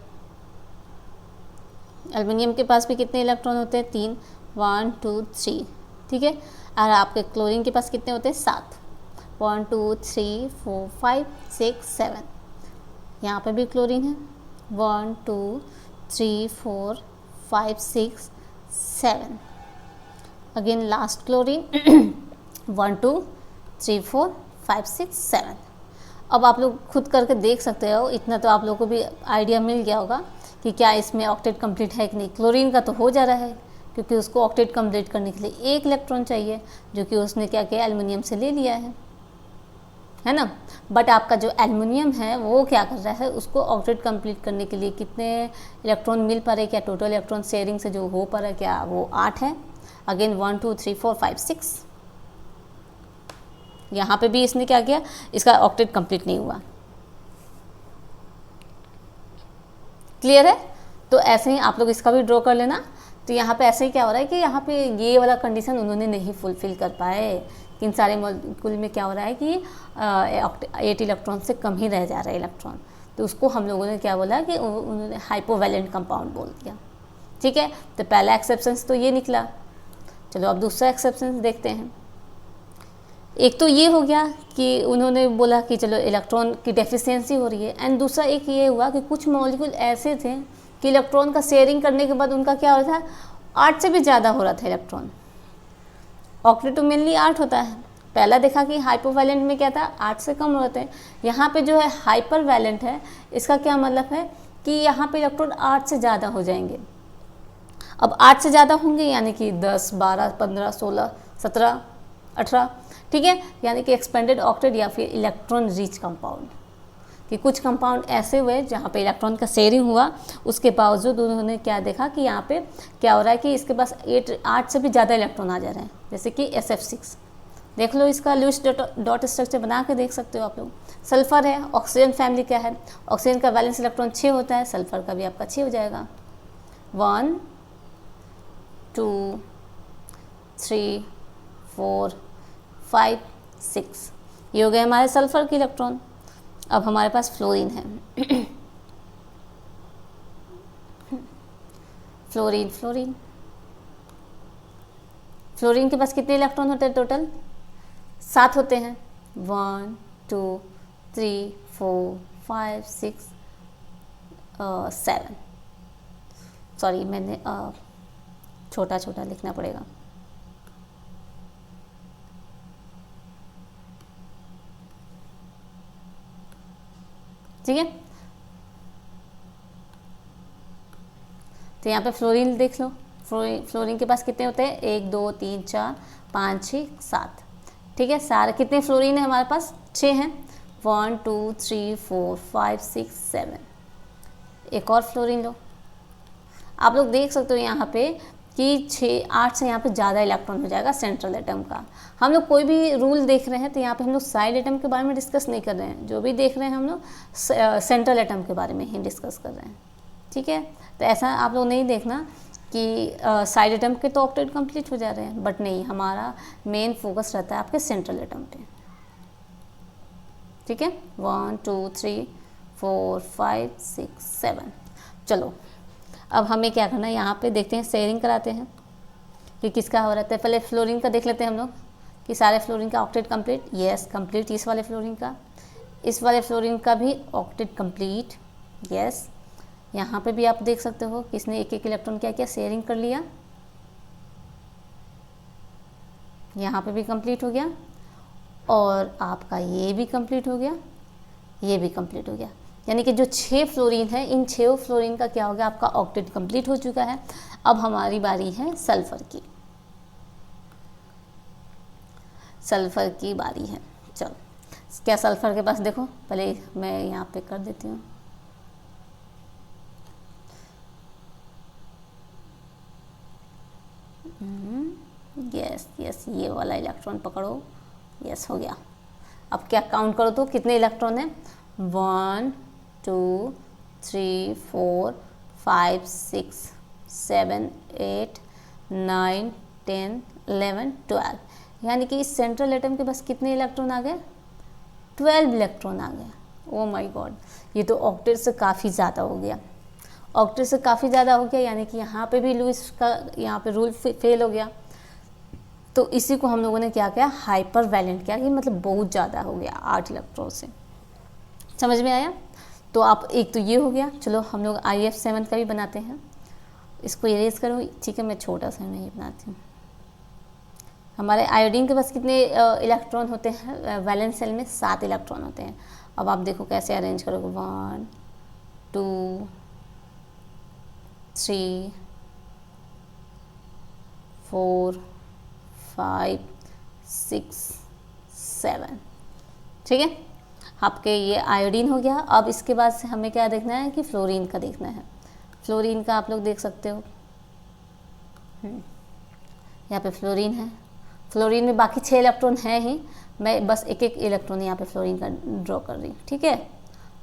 एल्युमिनियम के पास भी कितने इलेक्ट्रॉन होते हैं, 3 1 2 3, ठीक है। और आपके क्लोरीन के पास कितने होते हैं, 7 1 2 3 4 5 6 7, यहाँ पे भी क्लोरीन है 1 2 3 4 5 6 7, अगेन लास्ट क्लोरीन 1 2 3 4 5 6 7। अब आप लोग खुद करके देख सकते हो, इतना तो आप लोगों को भी आइडिया मिल गया होगा कि क्या इसमें ऑक्टेट कंप्लीट है कि नहीं। क्लोरीन का तो हो जा रहा है, क्योंकि उसको ऑक्टेट कंप्लीट करने के लिए 1 इलेक्ट्रॉन चाहिए, जो कि उसने क्या किया, एल्युमिनियम से ले लिया है ना। बट आपका जो एल्युमिनियम है वो क्या कर रहा है, उसको ऑक्टेट कंप्लीट करने के लिए कितने इलेक्ट्रॉन मिल पा रहे, क्या टोटल इलेक्ट्रॉन शेयरिंग से जो हो पा रहा है क्या वो 8 है। अगेन 1 2 3 4 5 6, यहाँ पे भी इसने क्या किया, इसका ऑक्टेट कंप्लीट नहीं हुआ। क्लियर है? तो ऐसे ही आप लोग इसका भी ड्रॉ कर लेना। तो यहाँ पे ऐसे ही क्या हो रहा है कि यहाँ पे ये वाला कंडीशन उन्होंने नहीं फुलफिल कर पाए। इन सारे मॉलिक्यूल में क्या हो रहा है कि 8 इलेक्ट्रॉन से कम ही रह जा रहे हैं इलेक्ट्रॉन, तो उसको हम लोगों ने क्या बोला कि उन्होंने हाइपोवैलेंट कंपाउंड बोल दिया। ठीक है, तो पहला एक्सेप्शंस तो ये निकला। चलो अब दूसरा एक्सेप्शंस देखते हैं। एक तो ये हो गया कि उन्होंने बोला कि चलो इलेक्ट्रॉन की डेफिशिएंसी हो रही है, एंड दूसरा एक ये हुआ कि कुछ मॉलिक्यूल ऐसे थे कि इलेक्ट्रॉन का शेयरिंग करने के बाद उनका क्या हो रहा था, 8 से भी ज़्यादा हो रहा था इलेक्ट्रॉन। ऑक्टेट तो मेनली 8 होता है। पहला देखा कि हाइपोवैलेंट में क्या था, 8 से कम होते हैं। यहाँ पे जो है हाइपर वैलेंट है, इसका क्या मतलब है कि यहाँ पे इलेक्ट्रॉन 8 से ज़्यादा हो जाएंगे। अब 8 से ज़्यादा होंगे यानी कि 10, 12, 15, 16, 17, 18, ठीक है, यानी कि एक्सपेंडेड ऑक्टेट या फिर इलेक्ट्रॉन रिच कंपाउंड। कि कुछ कंपाउंड ऐसे हुए जहाँ पे इलेक्ट्रॉन का शेयरिंग हुआ, उसके बावजूद उन्होंने क्या देखा कि यहाँ पे क्या हो रहा है कि इसके पास 8 से भी ज़्यादा इलेक्ट्रॉन आ जा रहे हैं, जैसे कि SF6। देख लो, इसका लुईस डॉट स्ट्रक्चर बना के देख सकते हो आप लोग। सल्फर है, ऑक्सीजन फैमिली क्या है, ऑक्सीजन का वैलेंस इलेक्ट्रॉन 6 होता है, सल्फर का भी आपका 6 हो जाएगा। 1 2 3 4 5 6, ये हो गए हमारे सल्फर के इलेक्ट्रॉन। अब हमारे पास फ्लोरीन है। फ्लोरीन फ्लोरीन फ्लोरीन के पास कितने इलेक्ट्रॉन होते हैं टोटल? 7 होते हैं। 1 2 3 4 5 6 7, सॉरी मैंने छोटा छोटा लिखना पड़ेगा। ठीक है, तो यहाँ पे फ्लोरीन देख लो। फ्लोरीन के पास कितने होते हैं? 1 2 3 4 5 6 7। ठीक है, सारे कितने फ्लोरीन है हमारे पास? 6 हैं। 1 2 3 4 5 6 7। एक और फ्लोरीन लो। आप लोग देख सकते हो यहाँ पे कि 8 से यहाँ पे ज़्यादा इलेक्ट्रॉन हो जाएगा सेंट्रल एटम का। हम लोग कोई भी रूल देख रहे हैं तो यहाँ पे हम लोग साइड एटम के बारे में डिस्कस नहीं कर रहे हैं, जो भी देख रहे हैं हम लोग सेंट्रल एटम के बारे में ही डिस्कस कर रहे हैं। ठीक है, तो ऐसा आप लोग नहीं देखना कि साइड एटम के तो ऑक्टेट कंप्लीट हो जा रहे हैं, बट नहीं, हमारा मेन फोकस रहता है आपके सेंट्रल एटम पे। ठीक है, 1 2 3 4 5 6 7। चलो अब हमें क्या करना है, यहाँ पे देखते हैं, शेयरिंग कराते हैं कि किसका हो रहता है। पहले फ्लोरीन का देख लेते हैं हम लोग कि सारे फ्लोरीन का ऑक्टेट कंप्लीट। Yes, complete. इस वाले फ्लोरीन का, इस वाले फ्लोरीन का भी ऑक्टेट कंप्लीट। यस, यहाँ पे भी आप देख सकते हो कि इसने एक एक इलेक्ट्रॉन क्या किया, शेयरिंग कर लिया। यहाँ पे भी कंप्लीट हो गया, और आपका ये भी कंप्लीट हो गया, ये भी कंप्लीट हो गया। यानी कि जो 6 फ्लोरीन है, इन 6 फ्लोरीन का क्या हो गया, आपका ऑक्टेट कंप्लीट हो चुका है। अब हमारी बारी है सल्फर की। सल्फर की बारी है। चलो, क्या सल्फर के पास देखो, पहले मैं यहाँ पे कर देती हूँ। यस यस, ये वाला इलेक्ट्रॉन पकड़ो। यस, हो गया। अब क्या काउंट करो तो कितने इलेक्ट्रॉन हैं? 1 2 3 4 5 6 7 8 9 10 11 12। यानी कि इस सेंट्रल एटम के पास कितने इलेक्ट्रॉन आ गए? 12 इलेक्ट्रॉन आ गए। ओ माय गॉड, ये तो ऑक्टेट से काफ़ी ज़्यादा हो गया। ऑक्टेट से काफ़ी ज़्यादा हो गया, यानी कि यहाँ पे भी लुईस का यहाँ पे रूल फेल हो गया। तो इसी को हम लोगों ने क्या किया, हाइपर वैलेंट किया, कि मतलब बहुत ज़्यादा हो गया 8 इलेक्ट्रॉन से। समझ में आया? तो आप एक तो ये हो गया। चलो हम लोग IF7 का भी बनाते हैं। इसको इरेज करो। ठीक है, मैं छोटा सा मैं ये बनाती हूँ। हमारे आयोडीन के पास कितने इलेक्ट्रॉन होते हैं? वैलेंस सेल में 7 इलेक्ट्रॉन होते हैं। अब आप देखो कैसे अरेंज करोगे। 1 2 3 4 5 6 7। ठीक है, आपके ये आयोडीन हो गया। अब इसके बाद से हमें क्या देखना है कि फ्लोरीन का देखना है। फ्लोरीन का आप लोग देख सकते हो, यहाँ पे फ्लोरीन है। फ्लोरीन में बाकी 6 इलेक्ट्रॉन हैं ही, मैं बस एक एक इलेक्ट्रॉन यहाँ पे फ्लोरीन का ड्रॉ कर रही हूँ। ठीक है,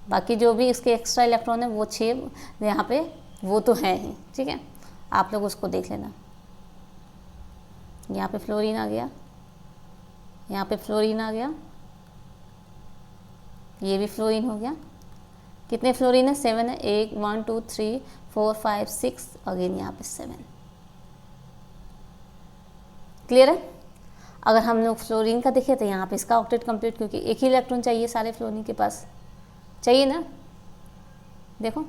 बाकी जो भी इसके एक्स्ट्रा इलेक्ट्रॉन है वो 6 यहाँ पे वो तो है ही, ठीक है, आप लोग उसको देख लेना। यहाँ पे फ्लोरीन आ गया, यहाँ पे फ्लोरीन आ गया, ये भी फ्लोरीन हो गया। कितने फ्लोरीन है? 7 है। 1 2 3 4 5 6, अगेन यहाँ पे 7। क्लियर है? अगर हम लोग फ्लोरीन का देखें तो यहाँ पे इसका ऑक्टेट कंप्लीट, क्योंकि एक ही इलेक्ट्रॉन चाहिए सारे फ्लोरीन के पास, चाहिए ना। देखो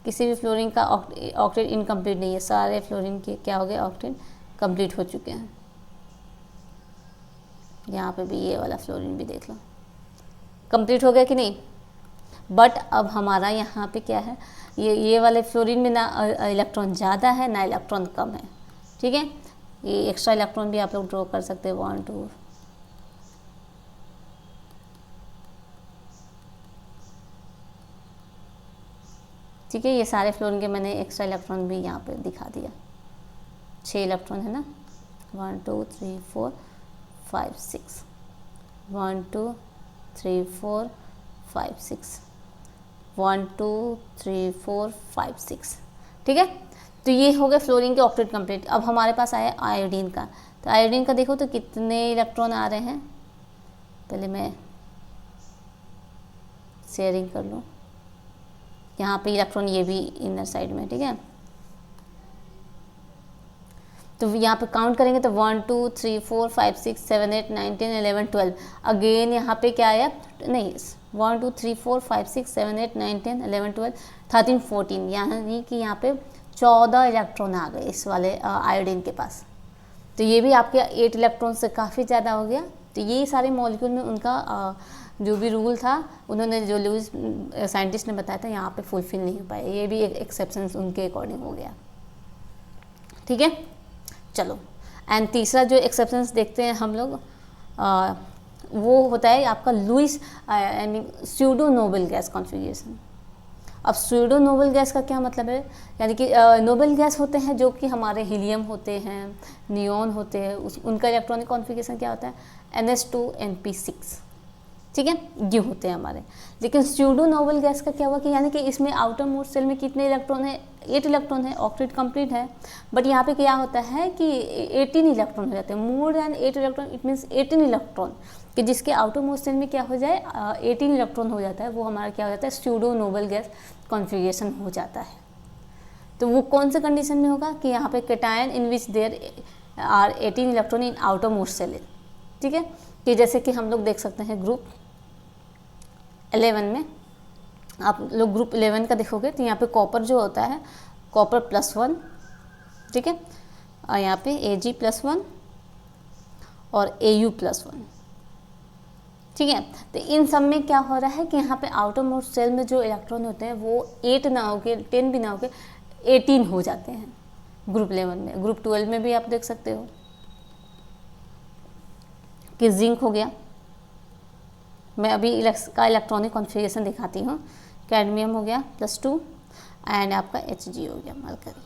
किसी भी फ्लोरीन का ऑक्टेट इनकम्प्लीट नहीं है, सारे फ्लोरीन के क्या हो गए? ऑक्टेट कंप्लीट हो चुके हैं। यहाँ पे भी ये वाला फ्लोरीन भी देख लो, कंप्लीट हो गया कि नहीं। बट अब हमारा यहाँ पे क्या है, ये वाले फ्लोरीन में ना इलेक्ट्रॉन ज़्यादा है ना इलेक्ट्रॉन कम है, ठीक है। ये एक्स्ट्रा इलेक्ट्रॉन भी आप लोग ड्रॉ कर सकते हैं, 1 2, ठीक है। ये सारे फ्लोरीन के मैंने एक्स्ट्रा इलेक्ट्रॉन भी यहाँ पे दिखा दिया। 6 इलेक्ट्रॉन है ना, 1 2 3 4 5 6, 1 2 3 4 5 6, 1 2 3 4 5 6, ठीक है। तो ये हो गया फ्लोरीन के ऑक्टेट कंप्लीट। अब हमारे पास आया आयोडीन का। तो आयोडीन का देखो तो कितने इलेक्ट्रॉन आ रहे हैं, पहले मैं शेयरिंग कर लूँ। यहाँ पे इलेक्ट्रॉन ये भी इनर साइड में, ठीक है। तो यहाँ पे काउंट करेंगे तो 1 2 3 4 5 6 7 8 9 10 11 12, अगेन यहाँ पे क्या आया, नहीं 1 2 3 4 5 6 7 8 9 10 11 12 13 14, यानी कि यहाँ पे 14 इलेक्ट्रॉन आ गए इस वाले आयोडीन के पास। तो ये भी आपके 8 इलेक्ट्रॉन से काफ़ी ज़्यादा हो गया। तो ये सारे मॉलिक्यूल में उनका जो भी रूल था, उन्होंने जो लुईस साइंटिस्ट ने बताया था, यहाँ पे फुलफिल नहीं हो पाया। ये भी एक एक्सेप्शन उनके अकॉर्डिंग हो गया, ठीक है। चलो, एंड तीसरा जो एक्सेप्शंस देखते हैं हम लोग, वो होता है आपका लुईस यानी स्यूडो नोबल गैस कॉन्फ़िगरेशन। अब स्यूडो नोबल गैस का क्या मतलब है, यानी कि नोबल गैस होते हैं जो कि हमारे हीलियम होते हैं, नियॉन होते हैं, उनका इलेक्ट्रॉनिक कॉन्फ़िगरेशन क्या होता है, NH2 Np6, ठीक है, ये होते हैं हमारे। लेकिन स्यूडो नोबल गैस का क्या हुआ कि यानी कि इसमें आउटर मोस्ट शेल में कितने इलेक्ट्रॉन है, 8 इलेक्ट्रॉन है, ऑक्टेट कंप्लीट है। बट यहाँ पे क्या होता है कि 18 इलेक्ट्रॉन हो जाते हैं, more than 8 electron, it means 18 electron, कि जिसके आउटर मोस्ट शेल में क्या हो जाए 18 इलेक्ट्रॉन हो जाता है, वो हमारा क्या हो जाता है, स्यूडो नोबल गैस कॉन्फ़िगरेशन हो जाता है। तो वो कौन से कंडीशन में होगा कि यहाँ पे cation in which there are 18 electron in outermost shell, ठीक है। कि जैसे कि हम लोग देख सकते हैं ग्रुप 11 में, आप लोग ग्रुप 11 का देखोगे तो यहाँ पे कॉपर जो होता है, कॉपर +1, ठीक है, और यहाँ पे Ag+1 और Au+1, ठीक है। तो इन सब में क्या हो रहा है कि यहाँ पे आउटर मोस्ट शेल में जो इलेक्ट्रॉन होते हैं वो 8 ना होके, 10 भी ना होके 18 हो जाते हैं ग्रुप 11 में। ग्रुप 12 में भी आप देख सकते हो कि जिंक हो गया, मैं अभी का इलेक्ट्रॉनिक कॉन्फ़िगरेशन दिखाती हूँ। कैडमियम हो गया +2 एंड आपका Hg हो गया मरकरी,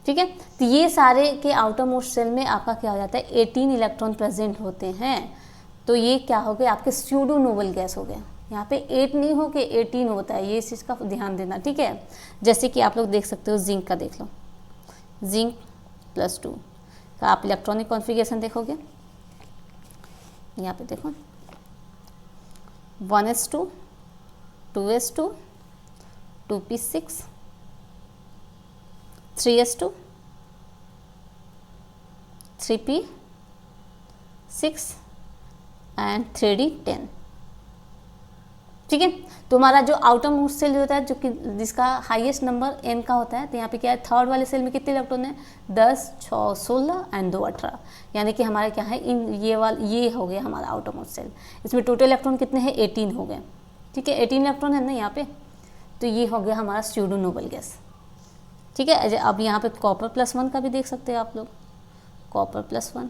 ठीक है। तो ये सारे के आउटर मोस्ट शेल में आपका क्या हो जाता है, 18 इलेक्ट्रॉन प्रेजेंट होते हैं। तो ये क्या हो गया, आपके स्यूडो नोबल गैस हो गया। यहाँ पे 8 नहीं हो के 18 होता है, ये इस चीज़ का ध्यान देना, ठीक है। जैसे कि आप लोग देख सकते हो जिंक का, देख लो जिंक +2 का आप इलेक्ट्रॉनिक कॉन्फ़िगरेशन देखोगे, यहाँ पे देखो 1s2 2s2 2p6 3s2 3p6 and 3d10, ठीक है। तो हमारा जो आउटर मोस्ट सेल होता है, जो कि जिसका हाईएस्ट नंबर n का होता है, तो यहाँ पे क्या है, थर्ड वाले सेल में कितने इलेक्ट्रॉन है, 10 6 16 एंड 2 18, यानी कि हमारे क्या है, इन ये हो गया हमारा आउटर मोस्ट सेल। इसमें टोटल इलेक्ट्रॉन कितने हैं, 18 हो गए, ठीक है, 18 इलेक्ट्रॉन है ना यहाँ पे। तो ये हो गया हमारा स्यूडो नोबल गैस, ठीक है। अब यहाँ पे कॉपर +1 का भी देख सकते हैं आप लोग, कॉपर +1,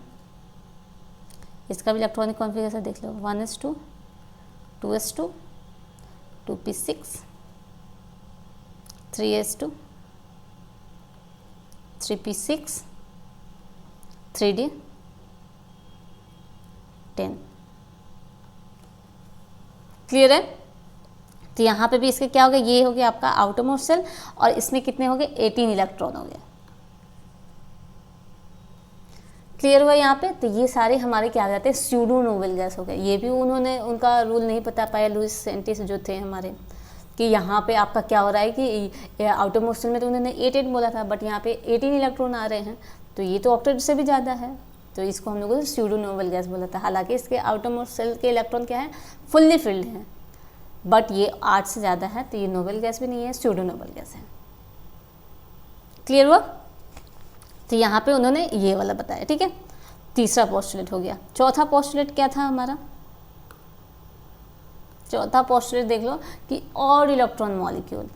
इसका भी इलेक्ट्रॉनिक कॉन्फ़िगरेशन देख लो, 1s2 2s2 2p6 3s2 3p6 3d10, clear है। तो यहाँ पे भी इसके क्या हो गया, ये हो गया आपका आउटरमोर सेल और इसमें कितने हो गए 18 इलेक्ट्रॉन हो गए। क्लियर हुआ यहाँ पे। तो ये सारे हमारे क्या आ जाते हैं स्यूडो नोबेल गैस हो गए। ये भी उन्होंने उनका रूल नहीं बता पाया लुईस सेंटिस जो थे हमारे, कि यहाँ पे आपका क्या हो रहा है कि आउटरमोर सेल में तो उन्होंने 8 बोला था, बट यहाँ पे 18 इलेक्ट्रॉन आ रहे हैं, तो ये तो ऑक्टेट से भी ज़्यादा है, तो इसको हम लोगों ने स्यूडो नोबेल गैस बोला था। हालांकि इसके आउटरमोर सेल के इलेक्ट्रॉन क्या है फुल्ली फिल्ड हैं, बट ये 8 से ज़्यादा है, तो ये नोबेल गैस भी नहीं है, स्यूडो नोबेल गैस है। क्लियर हुआ। तो यहाँ पे उन्होंने ये वाला बताया, ठीक है। तीसरा पोस्टुलेट हो गया। चौथा पोस्टुलेट क्या था हमारा, चौथा पोस्टुलेट देख लो कि ऑड इलेक्ट्रॉन मॉलिक्यूल,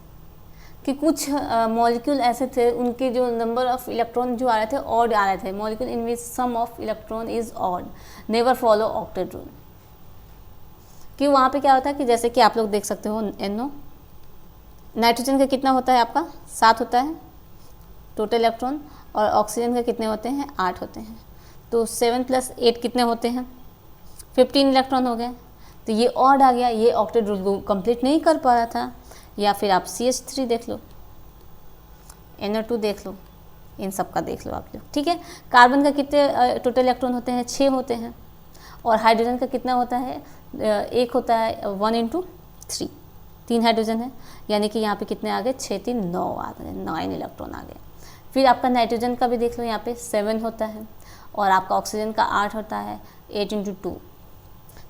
कि कुछ मॉलिक्यूल ऐसे थे उनके जो नंबर ऑफ इलेक्ट्रॉन जो आ रहे थे ऑड आ रहे थे, molecule in which some of electron is odd never follow octet rule. कि वहाँ पे क्या होता है कि जैसे कि आप लोग देख सकते हो NO, नाइट्रोजन का कितना होता है आपका 7 होता है टोटल इलेक्ट्रॉन, और ऑक्सीजन का कितने होते हैं 8 होते हैं, तो 7 + 8 कितने होते हैं 15 इलेक्ट्रॉन हो गए। तो ये ऑड आ गया, ये ऑक्टेट रूल को कंप्लीट नहीं कर पा रहा था। या फिर आप CH3 देख लो, NO2 देख लो, इन सब का देख लो आप लोग, ठीक है। कार्बन का कितने टोटल इलेक्ट्रॉन होते हैं 6 होते हैं, और हाइड्रोजन का कितना होता है 1 होता है 1 × 3, 3 हाइड्रोजन है, यानी कि यहाँ पे कितने आ गए 6 3 9 आ गए, 9 इलेक्ट्रॉन आ गए। फिर आपका नाइट्रोजन का भी देख लो, यहाँ पे 7 होता है, और आपका ऑक्सीजन का 8 होता है 8 × 2,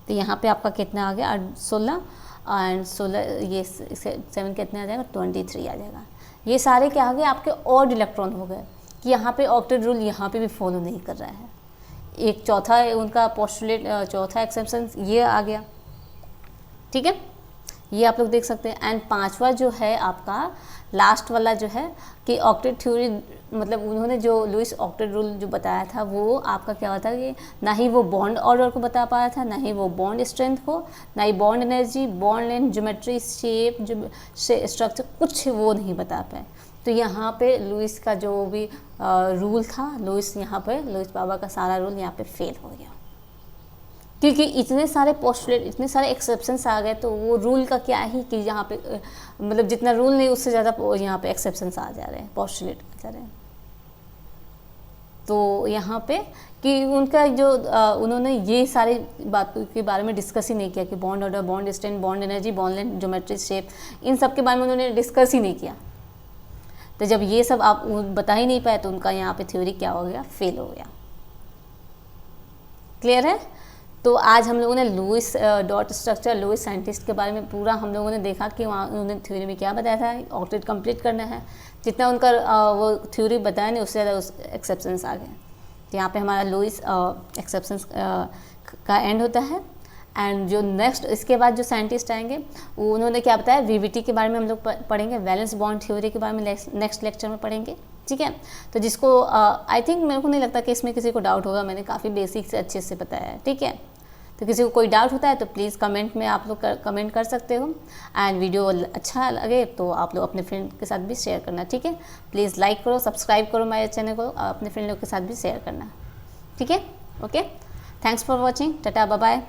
तो यहाँ पे आपका कितना आ गया 16, एंड 16 ये 7 कितने आ जाएगा 23 आ जाएगा। ये सारे क्या आ गए आपके ऑड इलेक्ट्रॉन हो गए, कि यहाँ पे ऑक्टेट रूल यहाँ पे भी फॉलो नहीं कर रहा है। एक चौथा उनका पोस्टुलेट, चौथा एक्सेप्शन ये आ गया, ठीक है, ये आप लोग देख सकते हैं। एंड पांचवा जो है आपका लास्ट वाला जो है कि ऑक्टेट थ्योरी, मतलब उन्होंने जो लुईस ऑक्टेट रूल जो बताया था वो आपका क्या होता है कि ना ही वो बॉन्ड ऑर्डर को बता पाया था, ना ही वो बॉन्ड स्ट्रेंथ को, ना ही bond energy, bond length, geometry, shape, जो स्ट्रक्चर, कुछ वो नहीं बता पाए। तो यहाँ पे लुईस का जो भी रूल था, लुईस बाबा का सारा रूल यहाँ पे फेल हो गया, क्योंकि इतने सारे पोस्टुलेट, इतने सारे एक्सेप्शंस आ गए, तो वो रूल का क्या ही कि यहाँ पे मतलब जितना रूल नहीं उससे ज़्यादा यहाँ पे एक्सेप्शंस आ जा रहे हैं, पोस्टुलेट आ जा रहे हैं। तो यहाँ पे कि उनका जो उन्होंने ये सारी बातों के बारे में डिस्कस ही नहीं किया कि bond order, bond strength, bond energy, bond length, geometry, shape, इन सब के बारे में उन्होंने डिस्कस ही नहीं किया। तो जब ये सब आप बता ही नहीं पाए तो उनका यहाँ पे थ्योरी क्या हो गया, फेल हो गया। क्लियर है। तो आज हम लोगों ने Lewis dot structure, Lewis scientist के बारे में पूरा हम लोगों ने देखा कि वहाँ उन्होंने थ्योरी में क्या बताया था, ऑक्टेट कंप्लीट करना है। जितना उनका वो थ्योरी बताया नहीं उससे ज़्यादा उस एक्सेप्शंस आ गए। तो यहाँ पे हमारा लुईस एक्सेप्शंस का एंड होता है। एंड जो नेक्स्ट इसके बाद जो साइंटिस्ट आएंगे वो उन्होंने क्या बताया, VBT के बारे में हम लोग पढ़ेंगे, वैलेंस बॉन्ड थ्योरी के बारे में नेक्स्ट लेक्चर में पढ़ेंगे, ठीक है। तो जिसको आई थिंक मेरे को नहीं लगता कि इसमें किसी को डाउट होगा, मैंने काफ़ी बेसिक से अच्छे से बताया है, ठीक है। तो किसी को कोई डाउट होता है तो प्लीज़ कमेंट में आप लोग कमेंट कर सकते हो। एंड वीडियो अच्छा लगे तो आप लोग अपने फ्रेंड के साथ भी शेयर करना, ठीक है। प्लीज़ लाइक करो, सब्सक्राइब करो मेरे चैनल को, अपने फ्रेंड लोग के साथ भी शेयर करना, ठीक है। Okay, thanks for watching, tata, bye bye.